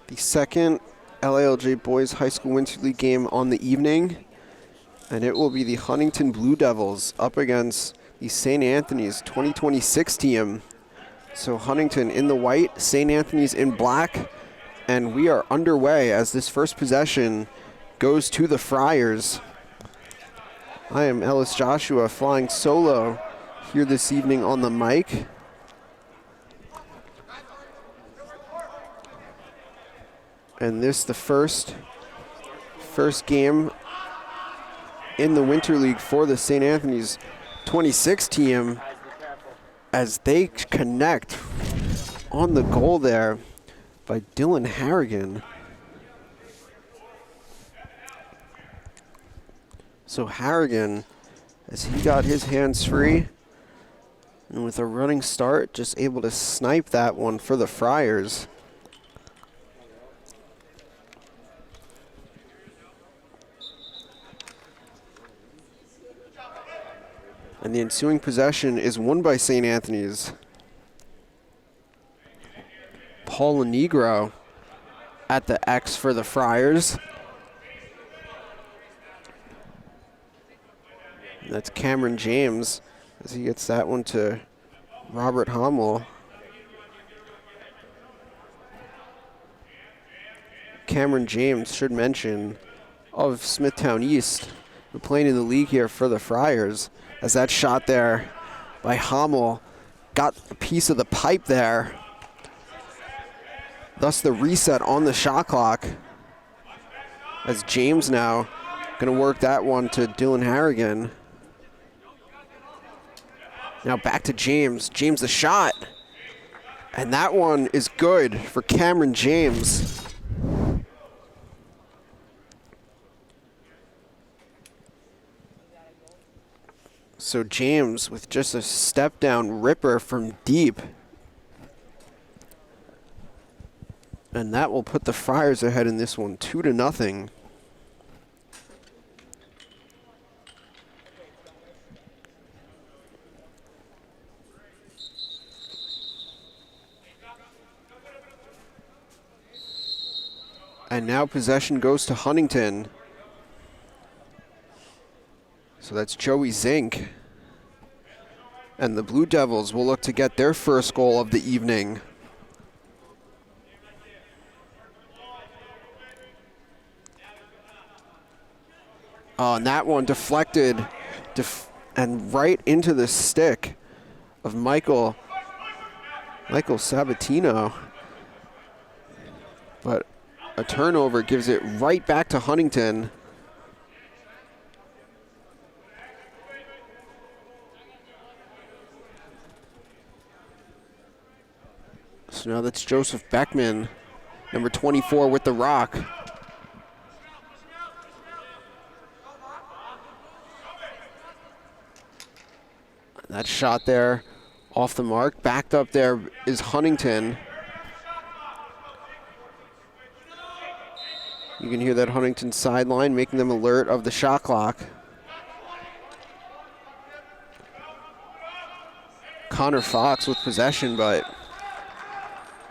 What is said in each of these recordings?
The second LILJ Boys High School Winter League game on the evening, and it will be the Huntington Blue Devils up against the St. Anthony's 2026 team. So Huntington in the white, St. Anthony's in black, and we are underway as this first possession goes to the Friars. I am Ellis Joshua flying solo here this evening on the mic. And this the first game in the Winter League for the St. Anthony's 26 team as they connect on the goal there by Dylan Harrigan. So Harrigan, as he got his hands free, and with a running start, just able to snipe that one for the Friars. And the ensuing possession is won by St. Anthony's. Paul Negro at the X for the Friars. And that's Cameron James as he gets that one to Robert Hommel. Cameron James, should mention, of Smithtown East, who playing in the league here for the Friars. As that shot there by Hommel got a piece of the pipe there. Thus the reset on the shot clock. As James now going to work that one to Dylan Harrigan. Now back to James. James the shot. And that one is good for Cameron James. So James with just a step down ripper from deep. And that will put the Friars ahead in this one, 2-0. And now possession goes to Huntington. So that's Joey Zink. And the Blue Devils will look to get their first goal of the evening. Oh, and that one deflected and right into the stick of Michael Sabatino. But a turnover gives it right back to Huntington. So now that's Joseph Beckman, number 24 with the rock. That shot there off the mark. Backed up there is Huntington. You can hear that Huntington sideline making them alert of the shot clock. Connor Fox with possession, but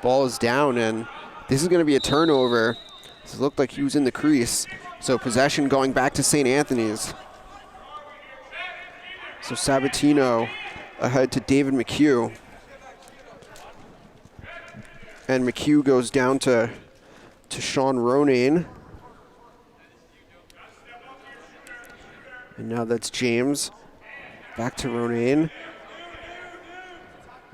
ball is down, and this is going to be a turnover. It looked like he was in the crease. So possession going back to St. Anthony's. So Sabatino ahead to David McHugh. And McHugh goes down to Sean Ronayne. And now that's James. Back to Ronayne.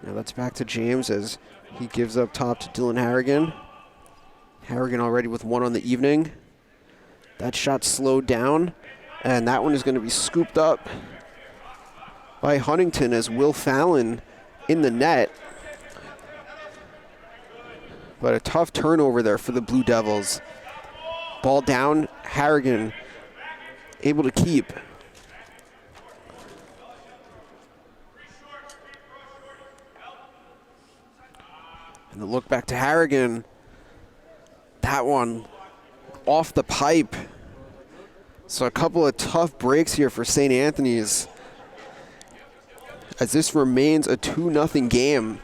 Now that's back to James as he gives up top to Dylan Harrigan. Harrigan already with one on the evening. That shot slowed down, and that one is going to be scooped up by Huntington as Will Fallon in the net. But a tough turnover there for the Blue Devils. Ball down, Harrigan able to keep. And the look back to Harrigan. That one off the pipe. So a couple of tough breaks here for St. Anthony's, as this remains a 2-0 game.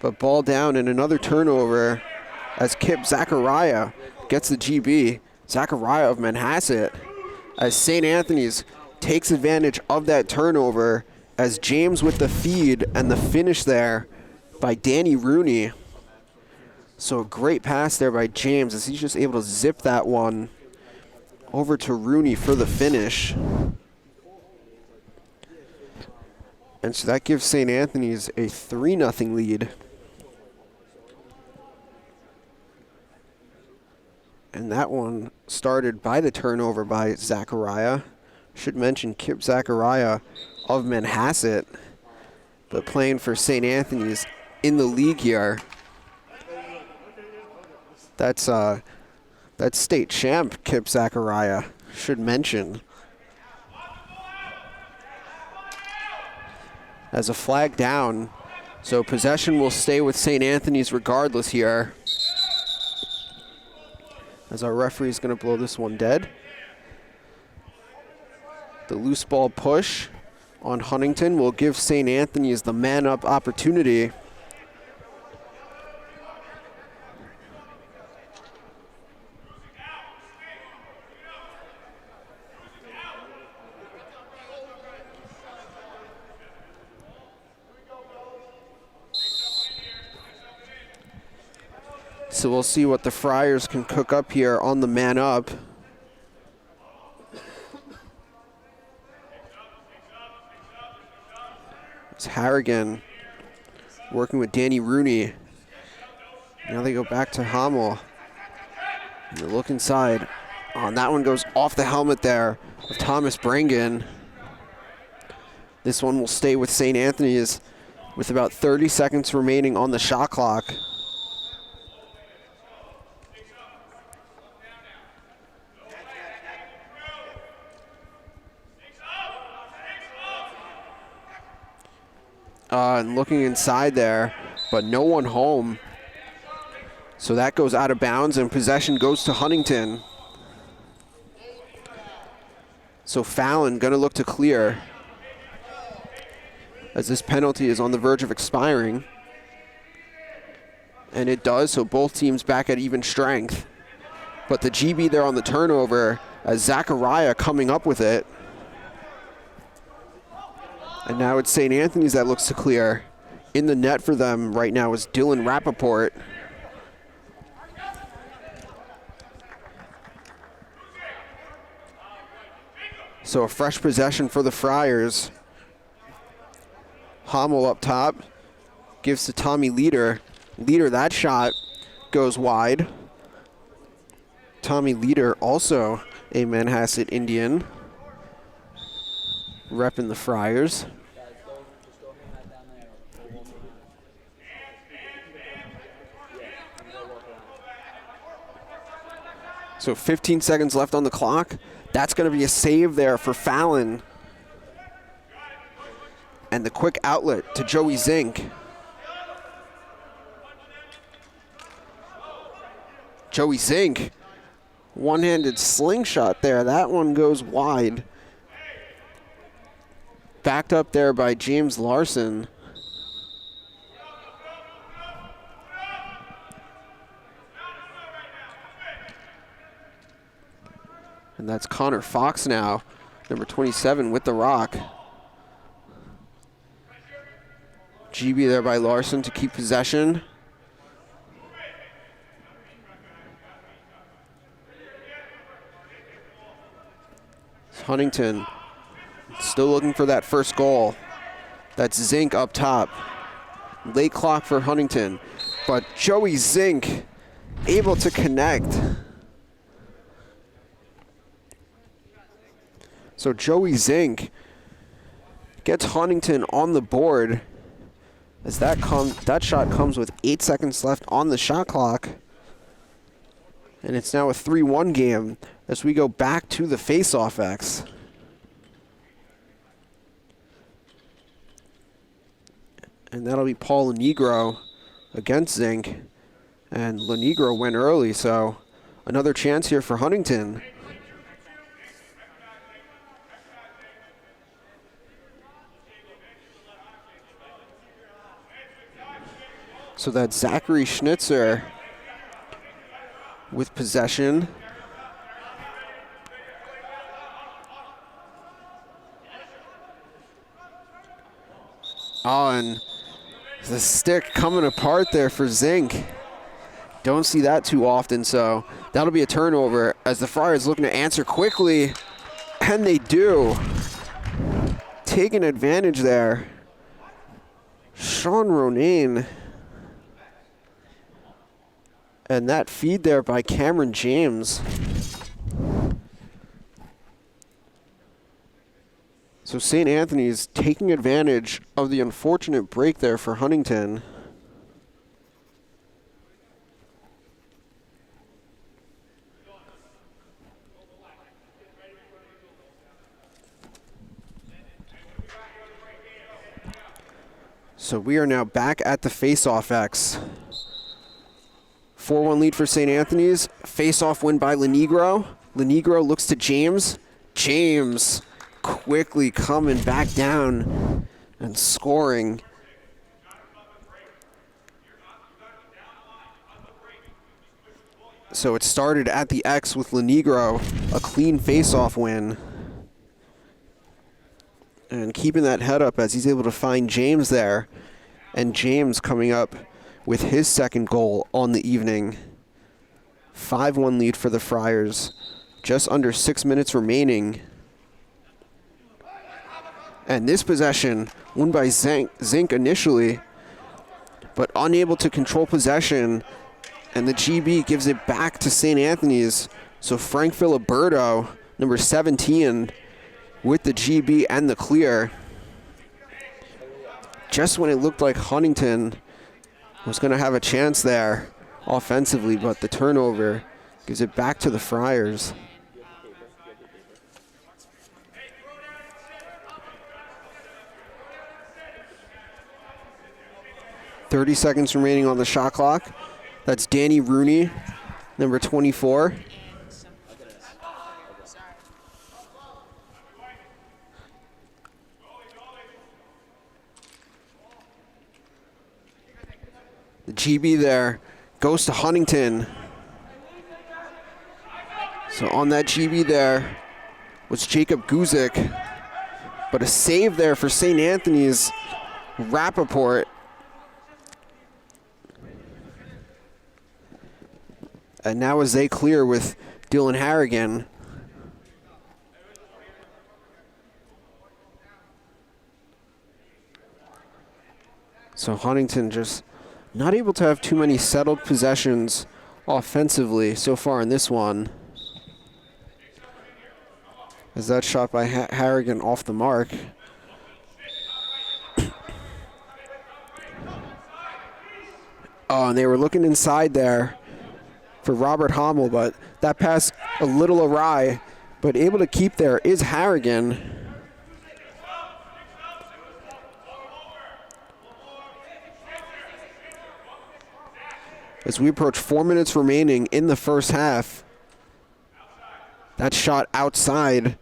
But ball down and another turnover as Kip Zachariah gets the GB. Zachariah of Manhasset, as St. Anthony's takes advantage of that turnover, as James with the feed and the finish there by Danny Rooney. So a great pass there by James as he's just able to zip that one over to Rooney for the finish. And so that gives St. Anthony's a 3-0 lead. And that one started by the turnover by Zachariah. Should mention Kip Zachariah of Manhasset, but playing for St. Anthony's in the league here. That's state champ Kip Zachariah, should mention. As a flag down, so possession will stay with St. Anthony's regardless here. As our referee is going to blow this one dead. The loose ball push on Huntington will give St. Anthony's the man-up opportunity. So we'll see what the Friars can cook up here on the man-up. It's Harrigan working with Danny Rooney. Now they go back to Hamel. And they look inside. Oh, and that one goes off the helmet there of Thomas Brangen. This one will stay with St. Anthony's with about 30 seconds remaining on the shot clock. And looking inside there, but no one home. So that goes out of bounds and possession goes to Huntington. So Fallon gonna look to clear as this penalty is on the verge of expiring. And it does, so both teams back at even strength. But the GB there on the turnover as Zachariah coming up with it. And now it's St. Anthony's that looks to clear. In the net for them right now is Dylan Rappaport. So a fresh possession for the Friars. Hamel up top, gives to Tommy Leader. Leader, that shot goes wide. Tommy Leader, also a Manhasset Indian, repping the Friars. So 15 seconds left on the clock. That's going to be a save there for Fallon. And the quick outlet to Joey Zink. Joey Zink, one-handed slingshot there. That one goes wide. Backed up there by James Larson. And that's Connor Fox now, number 27 with the rock. GB there by Larson to keep possession. Huntington still looking for that first goal. That's Zink up top. Late clock for Huntington, but Joey Zink able to connect. So Joey Zink gets Huntington on the board as that shot comes with 8 seconds left on the shot clock. And it's now a 3-1 game as we go back to the face-off X. And that'll be Paul Lenegro against Zink. And Lenegro went early, so another chance here for Huntington. So that's Zachary Schnitzer with possession. Oh, and the stick coming apart there for Zink. Don't see that too often, so that'll be a turnover as the Friars looking to answer quickly, and they do. Taking advantage there. Sean Ronayne. And that feed there by Cameron James. So St. Anthony's taking advantage of the unfortunate break there for Huntington. So we are now back at the face-off X. 4-1 lead for St. Anthony's. Face-off win by Lenegro. Lenegro looks to James. James quickly coming back down and scoring. So it started at the X with Lenegro, a clean face-off win. And keeping that head up as he's able to find James there. And James coming up with his second goal on the evening. 5-1 lead for the Friars. Just under 6 minutes remaining. And this possession won by Zink initially, but unable to control possession. And the GB gives it back to St. Anthony's. So Frank Filiberto, number 17, with the GB and the clear. Just when it looked like Huntington was going to have a chance there offensively, but the turnover gives it back to the Friars. .30 seconds remaining on the shot clock. That's Danny Rooney, number 24. The GB there goes to Huntington. So on that GB there was Jacob Guzik. But a save there for St. Anthony's. Rappaport. And now is they clear with Dylan Harrigan. So Huntington just not able to have too many settled possessions offensively so far in this one. As that shot by Harrigan off the mark. Oh, and they were looking inside there for Robert Hommel, but that pass a little awry, but able to keep there is Harrigan. As we approach 4 minutes remaining in the first half. That shot outside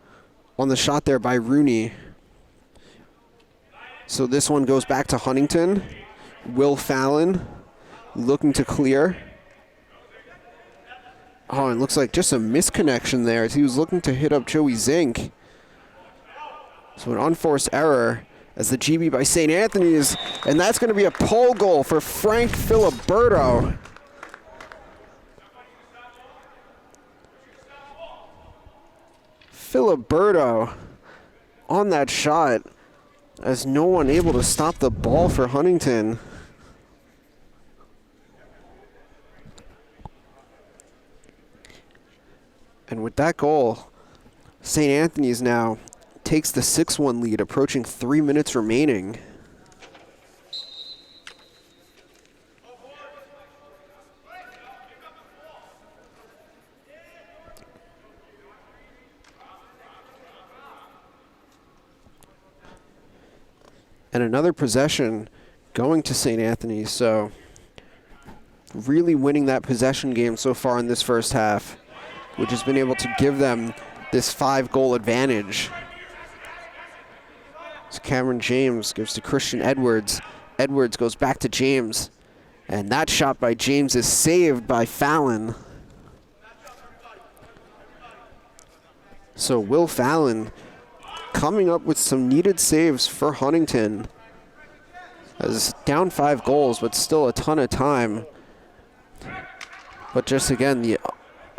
on the shot there by Rooney. So this one goes back to Huntington. Will Fallon looking to clear. Oh, it looks like just a misconnection there as he was looking to hit up Joey Zink. So an unforced error as the GB by St. Anthony's, and that's going to be a pole goal for Frank Filiberto. Filiberto on that shot as no one able to stop the ball for Huntington. And with that goal, St. Anthony's now takes the 6-1 lead, approaching 3 minutes remaining. And another possession going to St. Anthony's, so really winning that possession game so far in this first half, which has been able to give them this 5-goal advantage. So Cameron James gives to Christian Edwards. Edwards goes back to James. And that shot by James is saved by Fallon. So Will Fallon coming up with some needed saves for Huntington. As down 5 goals, but still a ton of time. But just again, the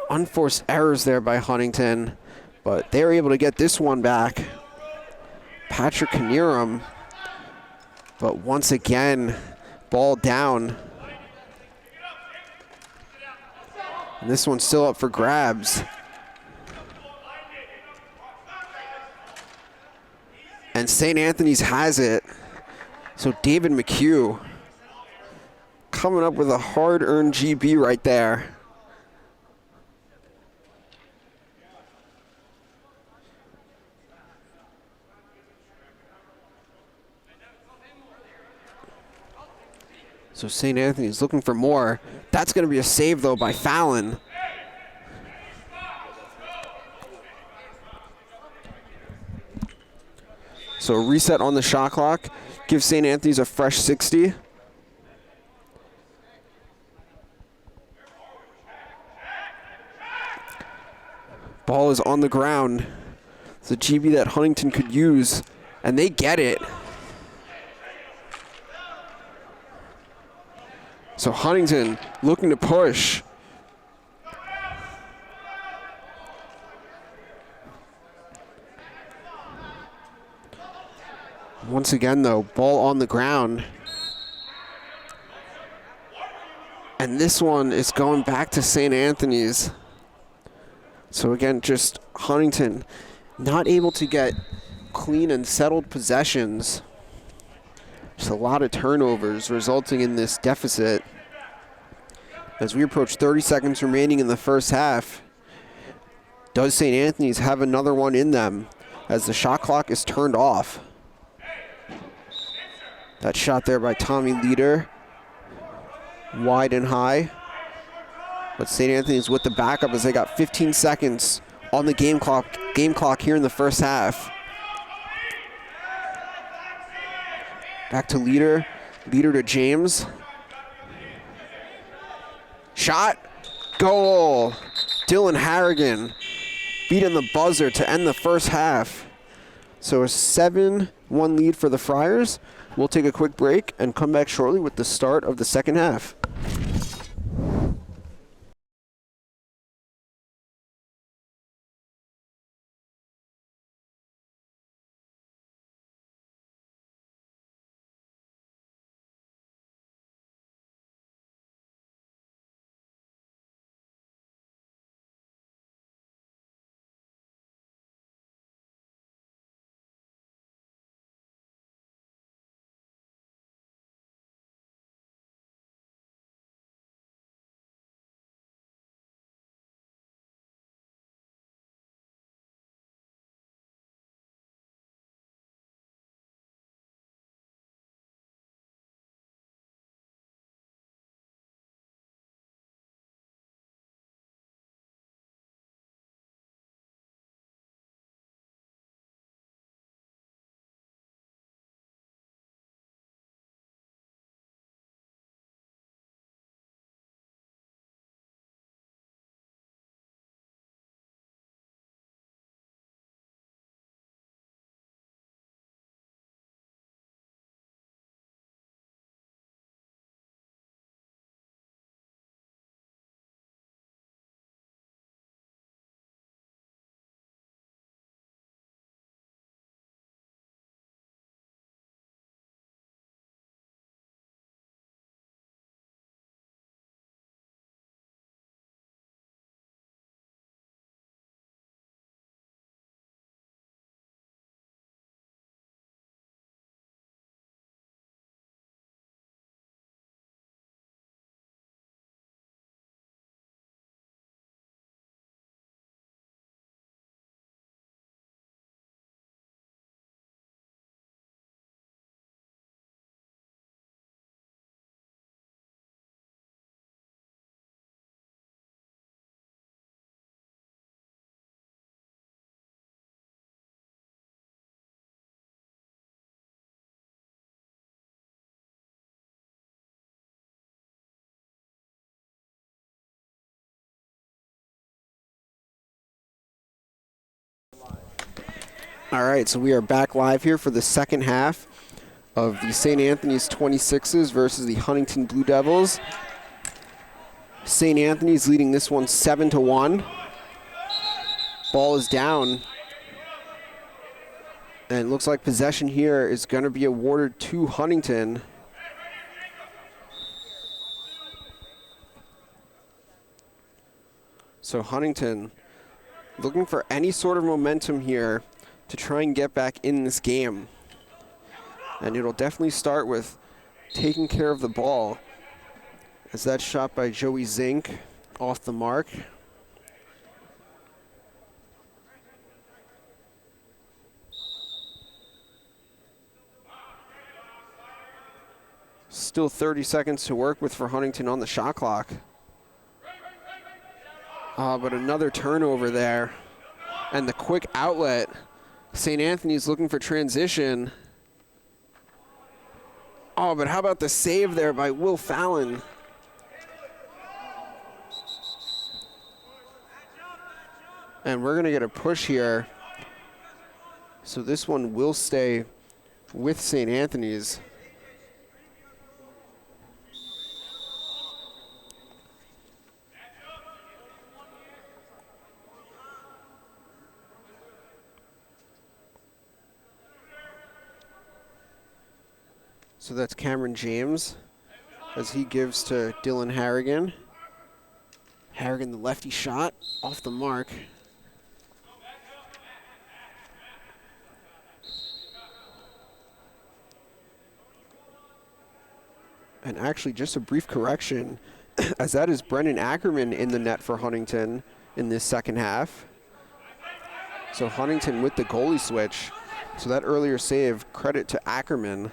unforced errors there by Huntington. But they're able to get this one back. Patrick Knierim. But once again, ball down. And this one's still up for grabs. And St. Anthony's has it. So David McHugh coming up with a hard-earned GB right there. So St. Anthony's looking for more. That's going to be a save, though, by Fallon. So a reset on the shot clock. Give St. Anthony's a fresh 60. Ball is on the ground. It's a GB that Huntington could use, and they get it. So Huntington looking to push. Once again, though, ball on the ground. And this one is going back to St. Anthony's. So again, just Huntington not able to get clean and settled possessions. Just a lot of turnovers resulting in this deficit. As we approach 30 seconds remaining in the first half, does St. Anthony's have another one in them as the shot clock is turned off? That shot there by Tommy Leader, wide and high. But St. Anthony's with the backup as they got 15 seconds on the game clock here in the first half. Back to Leader to James. Shot, goal. Dylan Harrigan beating the buzzer to end the first half. So a 7-1 lead for the Friars. We'll take a quick break and come back shortly with the start of the second half. All right, so we are back live here for the second half of the St. Anthony's 26s versus the Huntington Blue Devils. St. Anthony's leading this one 7-1. Ball is down. And it looks like possession here is going to be awarded to Huntington. So Huntington looking for any sort of momentum here to try and get back in this game. And it'll definitely start with taking care of the ball, as that shot by Joey Zink off the mark. Still 30 seconds to work with for Huntington on the shot clock. But another turnover there. And the quick outlet. St. Anthony's looking for transition. Oh, but how about the save there by Will Fallon? And we're going to get a push here. So this one will stay with St. Anthony's. So that's Cameron James as he gives to Dylan Harrigan. Harrigan, the lefty shot, off the mark. And actually, just a brief correction, as that is Brendan Ackerman in the net for Huntington in this second half. So Huntington with the goalie switch. So that earlier save, credit to Ackerman.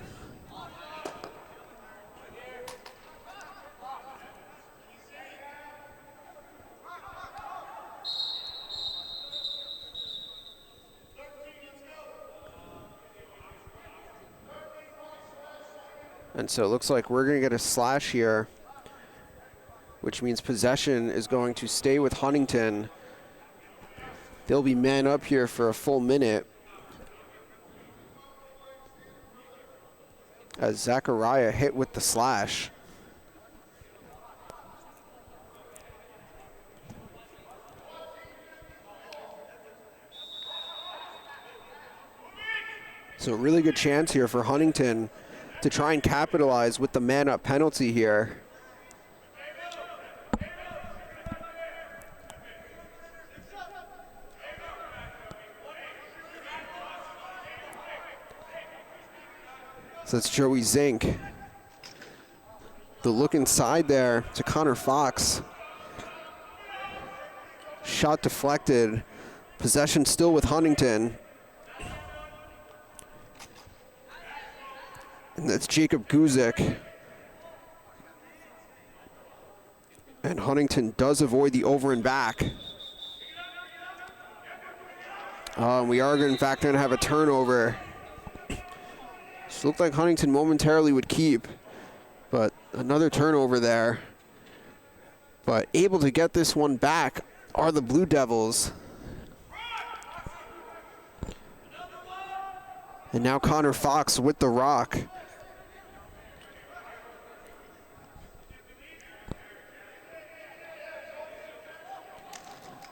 And so it looks like we're going to get a slash here, which means possession is going to stay with Huntington. They'll be man up here for a full minute, as Zachariah hit with the slash. So a really good chance here for Huntington to try and capitalize with the man-up penalty here. So it's Joey Zink. The look inside there to Connor Fox. Shot deflected. Possession still with Huntington. And that's Jacob Guzik. And Huntington does avoid the over and back. We are, in fact, going to have a turnover. So it looked like Huntington momentarily would keep, but another turnover there. But able to get this one back are the Blue Devils. And now Connor Fox with the rock.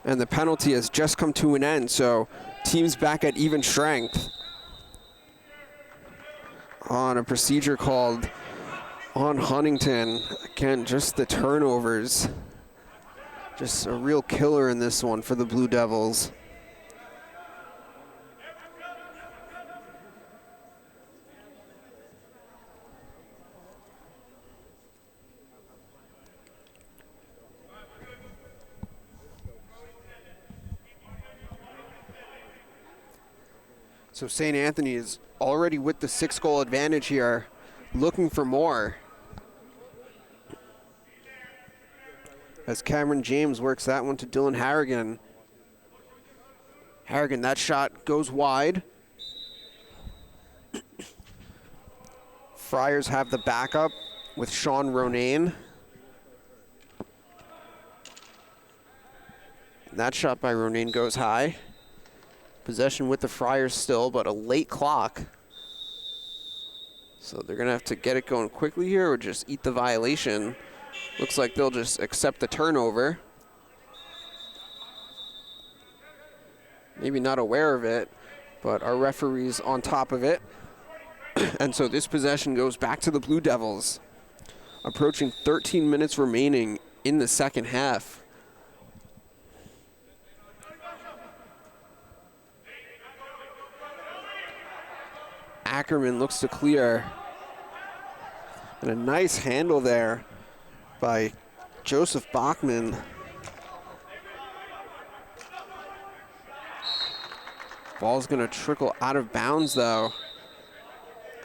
And the penalty has just come to an end, so teams back at even strength. On a procedure called on Huntington. Again, just the turnovers. Just a real killer in this one for the Blue Devils. So St. Anthony is already with the 6-goal advantage here, looking for more. As Cameron James works that one to Dylan Harrigan. Harrigan, that shot goes wide. Friars have the backup with Sean Ronayne. That shot by Ronayne goes high. Possession with the Friars still, but a late clock. So they're going to have to get it going quickly here or just eat the violation. Looks like they'll just accept the turnover. Maybe not aware of it, but our referee's on top of it. And so this possession goes back to the Blue Devils. Approaching 13 minutes remaining in the second half. Ackerman looks to clear. And a nice handle there by Joseph Bachman. Ball's gonna trickle out of bounds though.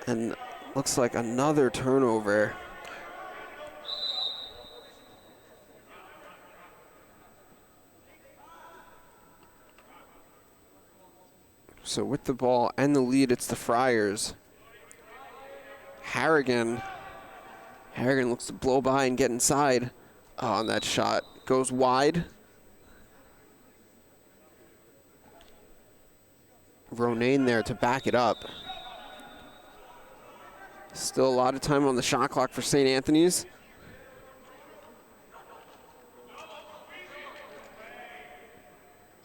And looks like another turnover. So with the ball and the lead, it's the Friars. Harrigan looks to blow by and get inside. Oh, and that shot goes wide. Ronayne there to back it up. Still a lot of time on the shot clock for St. Anthony's.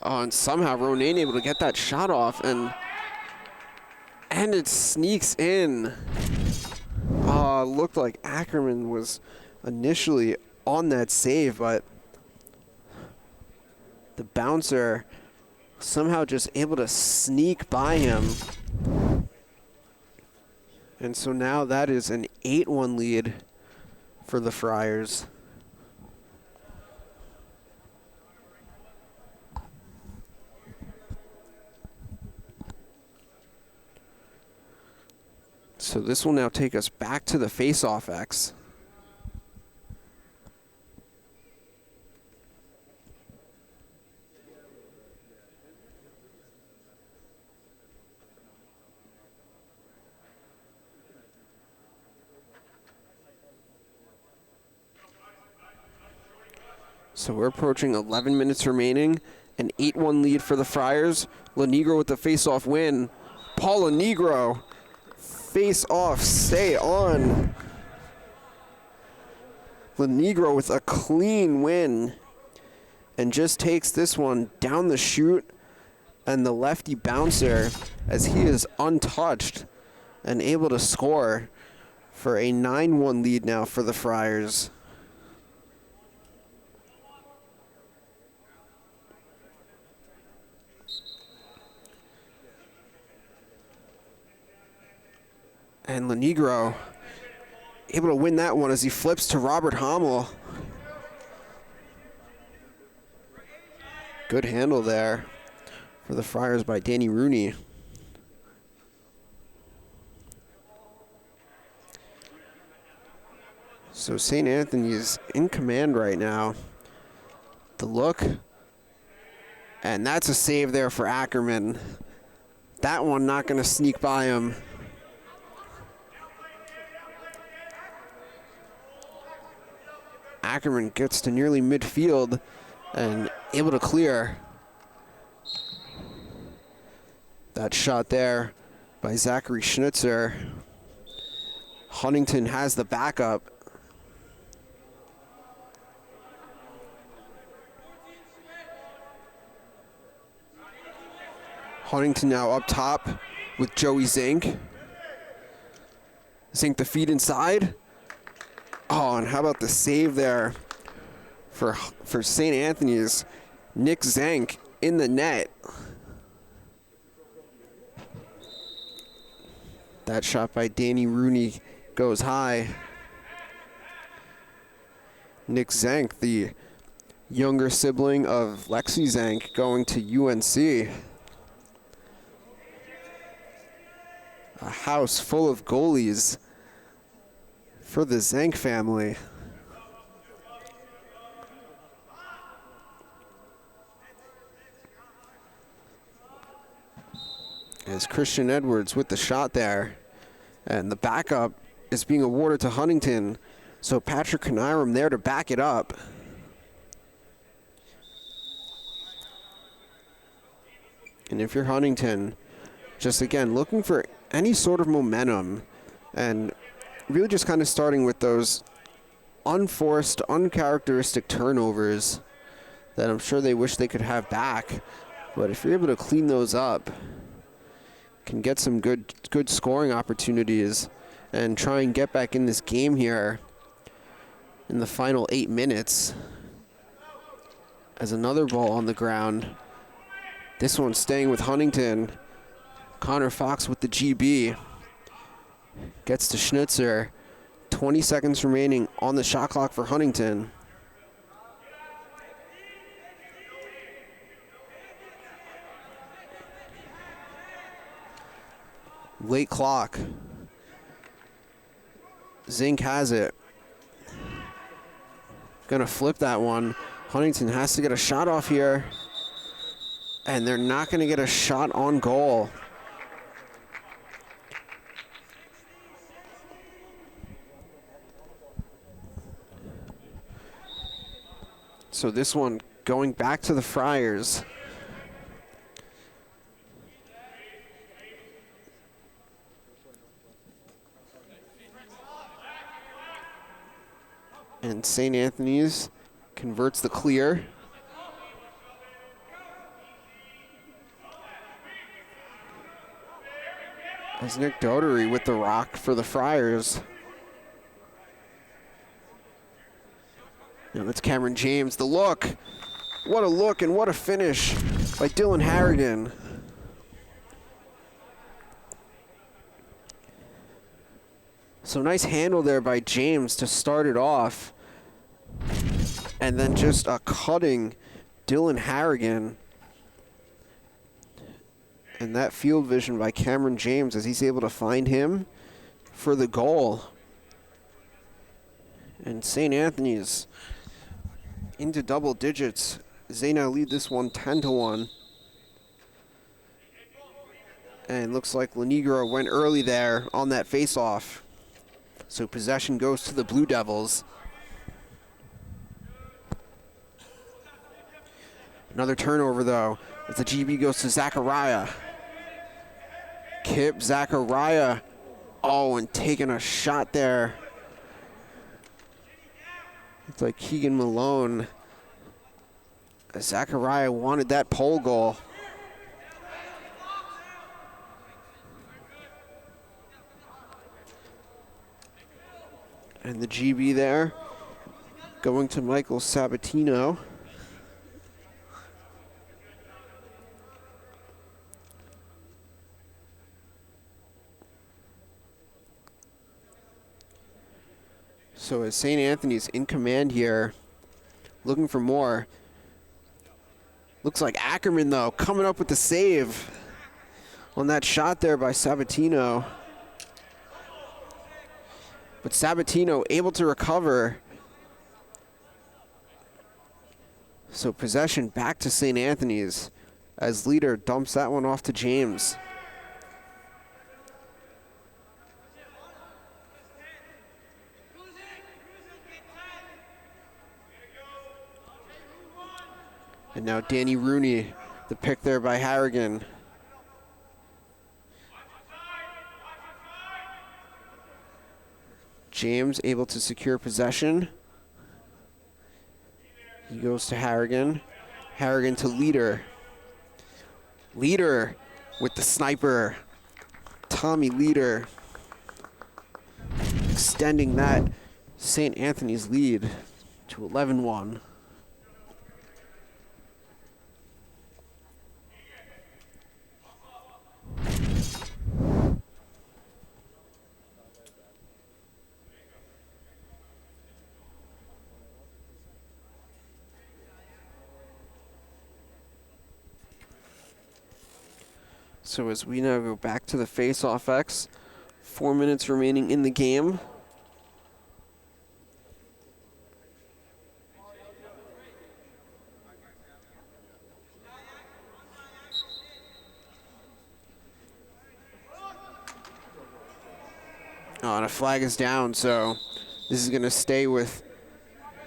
Oh, and somehow Ronayne able to get that shot off, and it sneaks in. Looked like Ackerman was initially on that save, but the bouncer somehow just able to sneak by him. And so now that is an 8-1 lead for the Friars. So this will now take us back to the face-off X. So we're approaching 11 minutes remaining. An 8-1 lead for the Friars. Lenegro with the face-off win. Paul Lenegro. Face off, stay on. Lenegro with a clean win and just takes this one down the chute, and the lefty bouncer, as he is untouched and able to score for a 9-1 lead now for the Friars. And Lenegro able to win that one as he flips to Robert Hommel. Good handle there for the Friars by Danny Rooney. So St. Anthony's in command right now. The look, and that's a save there for Ackerman. That one not going to sneak by him. Ackerman gets to nearly midfield and able to clear. That shot there by Zachary Schnitzer. Huntington has the backup. Huntington now up top with Joey Zink. Zink the feed inside. Oh, and how about the save there for St. Anthony's? Nick Zank in the net. That shot by Danny Rooney goes high. Nick Zank, the younger sibling of Lexi Zank, going to UNC. A house full of goalies for the Zank family. As Christian Edwards with the shot there. And the backup is being awarded to Huntington. So Patrick Kaniram there to back it up. And if you're Huntington, just again, looking for any sort of momentum and really just kind of starting with those unforced, uncharacteristic turnovers that I'm sure they wish they could have back. But if you're able to clean those up, can get some good scoring opportunities and try and get back in this game here in the final 8 minutes. As another ball on the ground. This one staying with Huntington. Connor Fox with the GB. Gets to Schnitzer. 20 seconds remaining on the shot clock for Huntington. Late clock. Zink has it. Gonna flip that one. Huntington has to get a shot off here. And they're not gonna get a shot on goal. So this one going back to the Friars. And St. Anthony's converts the clear. As Nick Dotery with the rock for the Friars. Now that's Cameron James. The look. What a look and what a finish by Dylan Harrigan. So nice handle there by James to start it off. And then just a cutting Dylan Harrigan. And that field vision by Cameron James as he's able to find him for the goal. And St. Anthony's into double digits. They now lead this one 10-1. And looks like Lenegro went early there on that face-off. So possession goes to the Blue Devils. Another turnover, though, as the GB goes to Zachariah. Kip Zachariah. Oh, and taking a shot there. It's like Keegan Malone. Zachariah wanted that pole goal. And the GB there going to Michael Sabatino. So as St. Anthony's in command here, looking for more. Looks like Ackerman, though, coming up with the save on that shot there by Sabatino. But Sabatino able to recover. So possession back to St. Anthony's as Leader dumps that one off to James. And now Danny Rooney, the pick there by Harrigan. James able to secure possession. He goes to Harrigan. Harrigan to Leader. Leader with the sniper. Tommy Leader. Extending that St. Anthony's lead to 11-1. So as we now go back to the face-off X, 4 minutes remaining in the game. Oh, and a flag is down, so this is going to stay with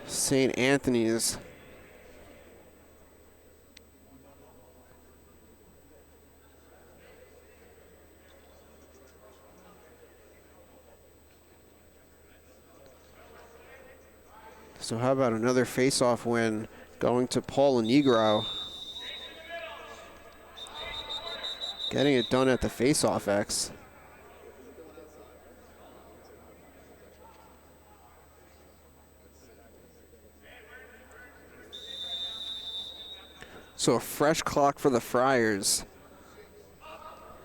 St. Anthony's. So how about another face-off win going to Paul Negro. Getting it done at the face-off X. So a fresh clock for the Friars.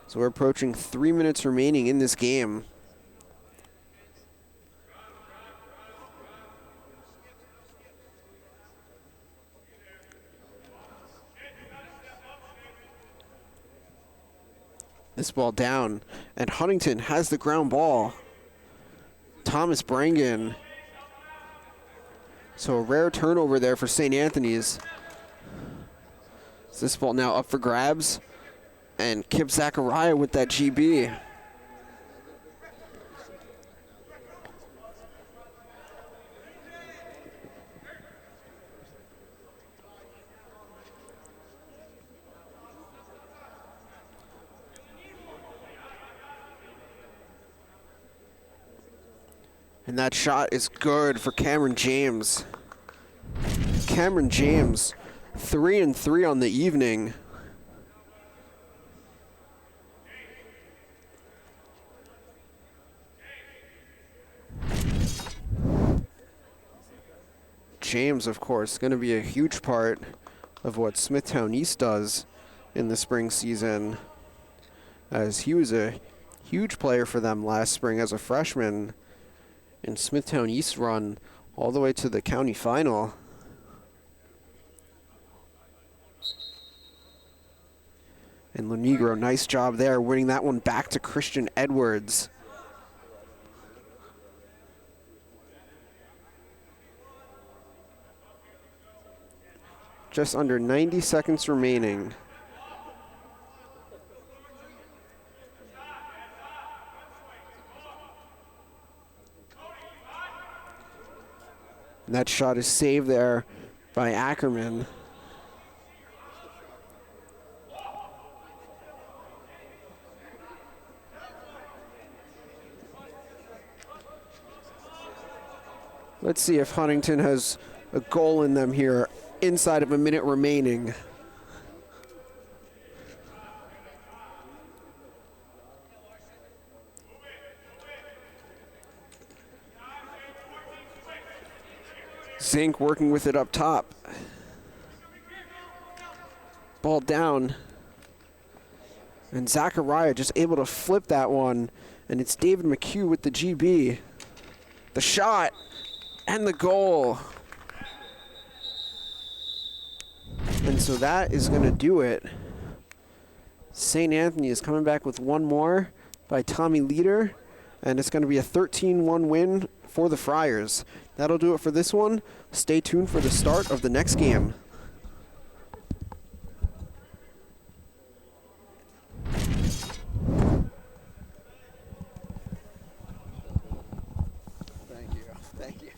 So we're approaching 3 minutes remaining in this game. This ball down, and Huntington has the ground ball. Thomas Brangan. So a rare turnover there for St. Anthony's. This ball now up for grabs, and Kip Zachariah with that GB. And that shot is good for Cameron James. Cameron James, 3-3 on the evening. James, of course, going to be a huge part of what Smithtown East does in the spring season, as he was a huge player for them last spring as a freshman in Smithtown East run all the way to the county final. And Lenegro, nice job there, winning that one back to Christian Edwards. Just under 90 seconds remaining. And that shot is saved there by Ackerman. Let's see if Huntington has a goal in them here inside of a minute remaining. Zink working with it up top. Ball down. And Zachariah just able to flip that one. And it's David McHugh with the GB. The shot and the goal. And so that is going to do it. St. Anthony is coming back with one more by Tommy Leader. And it's going to be a 13-1 win for the Friars. That'll do it for this one. Stay tuned for the start of the next game. Thank you. Thank you.